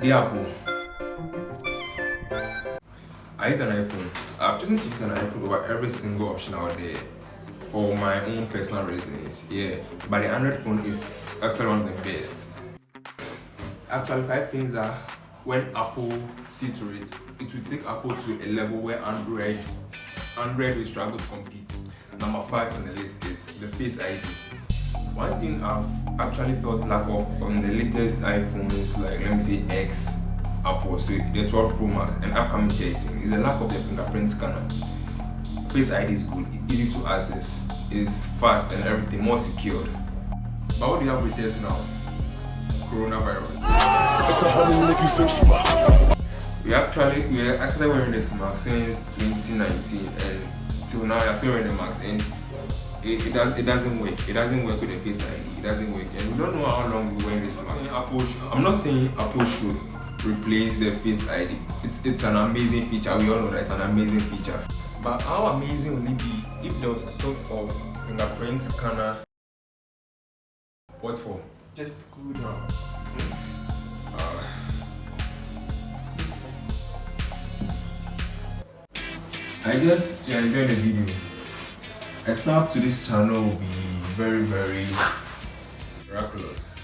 The Apple. I use an iPhone. I've chosen to use an iPhone over every single option out there for my own personal reasons. Yeah, but the Android phone is actually one of the best. Actually, 5 things that when Apple see to it, it will take Apple to a level where Android will struggle to compete. Number 5 on the list is the Face ID. One thing I've actually felt lack of on the latest iPhones, like let me say X, Apple, so the 12 Pro Max and upcoming 13, is the lack of the fingerprint scanner. Face ID is good, it's easy to access, it's fast and everything, more secured. But what do you have with us now? Coronavirus. We are actually wearing this mask since 2019 and till now we are still wearing the mask and it doesn't work. It doesn't work with the Face ID. It doesn't work and we don't know how long we're wearing this mask. I'm not saying Apple should replace the Face ID. It's an amazing feature. We all know that it's an amazing feature. But how amazing would it be if there was a sort of fingerprint scanner? What for? Just cool down. I guess you enjoyed the video. A sub to this channel will be very, very miraculous.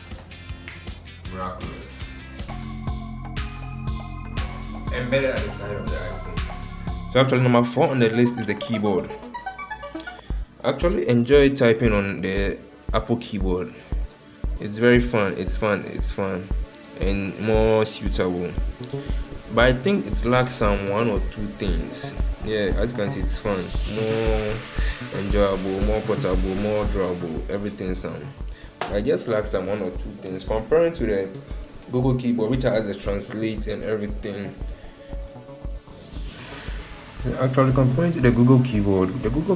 Embedded at the side of the iPhone. So actually number 4 on the list is the keyboard. I actually enjoy typing on the Apple keyboard. It's very fun, it's fun and more suitable. But I think it lacks some 1 or 2 things. Yeah, as you can see, it's fun, more enjoyable, more portable, more drawable, everything sound. I just lack some 1 or 2 things comparing to the Google keyboard, which has the translate and everything. Actually, comparing to the Google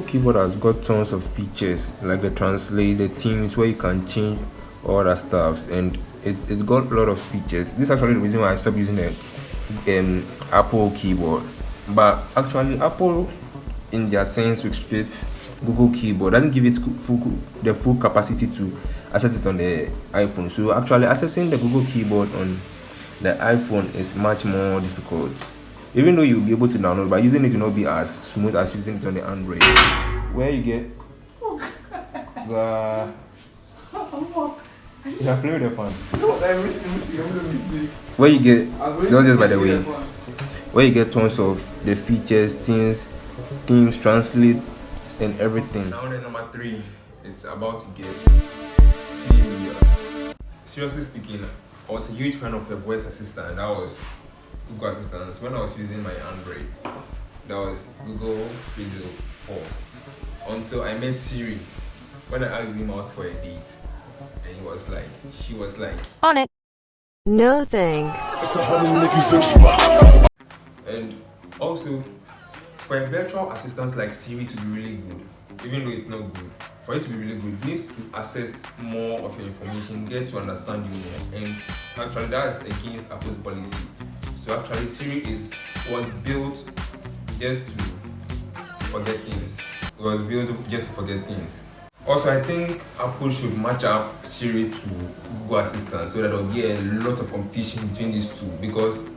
keyboard has got tons of features like the translate, the themes where you can change all that stuff, and it's got a lot of features. This is actually the reason why I stopped using the Apple keyboard. But actually, Apple, in their sense, restricts Google keyboard, doesn't give it the full capacity to access it on the iPhone. So actually, accessing the Google keyboard on the iPhone is much more difficult. Even though you'll be able to download, but using it will not be as smooth as using it on the Android, where you get the you are playing with the phone. Where you get just by the way, where you get tons of the features, themes, translate, and everything. Now then, number 3, it's about to get serious. Seriously speaking, I was a huge fan of a voice assistant. That was Google Assistant. When I was using my Android, that was Google Pixel 4. Until I met Siri. When I asked him out for a date, and she was like, on it. No thanks. And also, for a virtual assistant like Siri to be really good, even though it's not good, for it to be really good, it needs to access more of your information, get to understand you more, and actually that's against Apple's policy. So actually Siri was built just to forget things. It was built just to forget things. Also, I think Apple should match up Siri to Google Assistant so that there will be a lot of competition between these two, because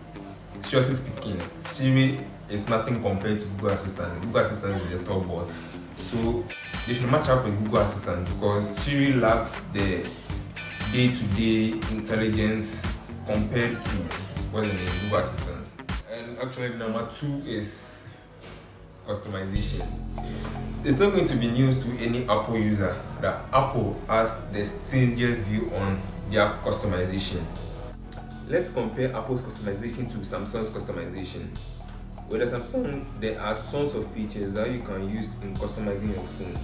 seriously speaking, Siri is nothing compared to Google Assistant. Google Assistant is the top board. So they should match up with Google Assistant because Siri lacks the day-to-day intelligence compared to Google Assistant. And actually number 2 is customization. It's not going to be news to any Apple user that Apple has the stingiest view on their customization. Let's compare Apple's customization to Samsung's customization. With the Samsung, there are tons of features that you can use in customizing your phone.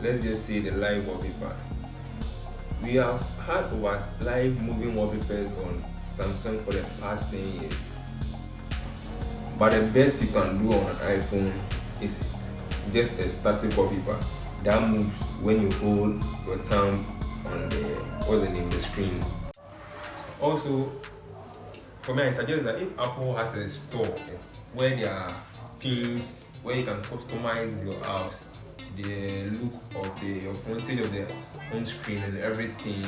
Let's just say the live wallpaper. We have had over live moving wallpapers on Samsung for the past 10 years. But the best you can do on an iPhone is just a static wallpaper that moves when you hold your thumb on the screen. Also, for me, I suggest that if Apple has a store where there are themes where you can customize your apps, the look of your frontage of the home screen and everything,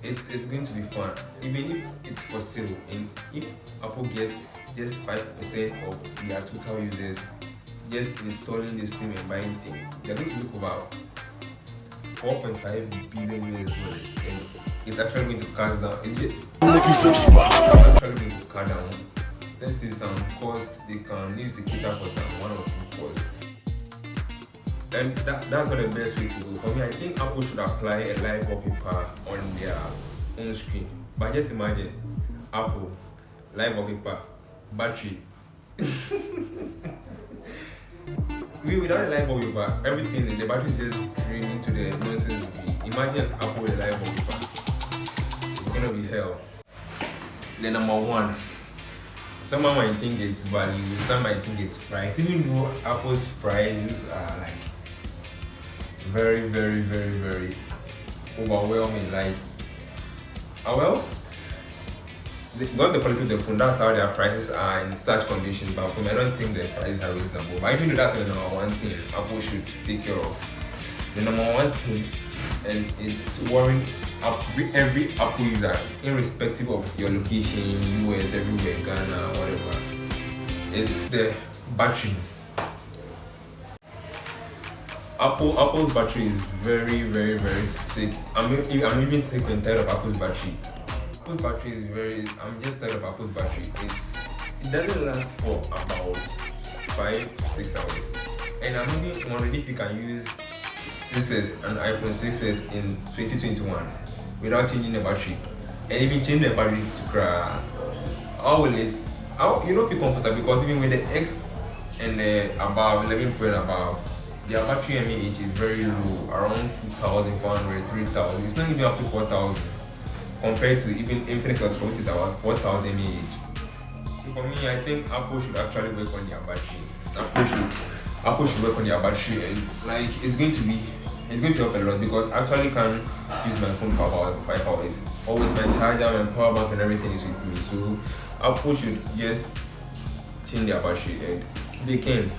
it's going to be fun. Even if it's for sale, and if Apple gets just 5% of their total users just installing this thing and buying things, they're going to look over 4.5 billion US dollars, and it's actually going to cast down. Actually going to cut down. Let's say some costs they can use to cater for some one or two costs. And that's not the best way to go. For me, I think Apple should apply a live wallpaper on their own screen. But just imagine Apple, live wallpaper, battery. Without a live wallpaper, everything the battery is just draining into the nonsense. Imagine Apple with a live wallpaper. It's gonna be hell. The number one. Someone might think it's value, some might think it's price. Even though Apple's prices are like very, very, very, very overwhelming. Like, well, they got the quality of the phone. That's how their prices are in such conditions. But for me, I don't think the prices are reasonable. But even though that's not the number one thing Apple should take care of, the number one thing, and it's worrying every Apple user, irrespective of your location, US, everywhere, Ghana, whatever, it's the battery. Apple's battery is very, very, very sick. I'm even sick and tired of Apple's battery. Apple's battery is I'm just tired of Apple's battery. It doesn't last for about 5 to 6 hours. And I'm even wondering if you can use 6S and iPhone 6S in 2021 without changing the battery. And even changing the battery to cry. How will it? You don't feel comfortable, because even with the X and the above, 11 Pro and above, their battery mAh is very low, around 2,400, 3,000. It's not even up to 4,000 compared to even Infinix Hotspot, which is about 4,000 mAh. So for me, I think Apple should actually work on their battery. Apple should work on their battery, and like it's going to help a lot, because I actually can use my phone for about 5 hours. Always my charger, my power bank, and everything is with me. So Apple should just change their battery, and they can.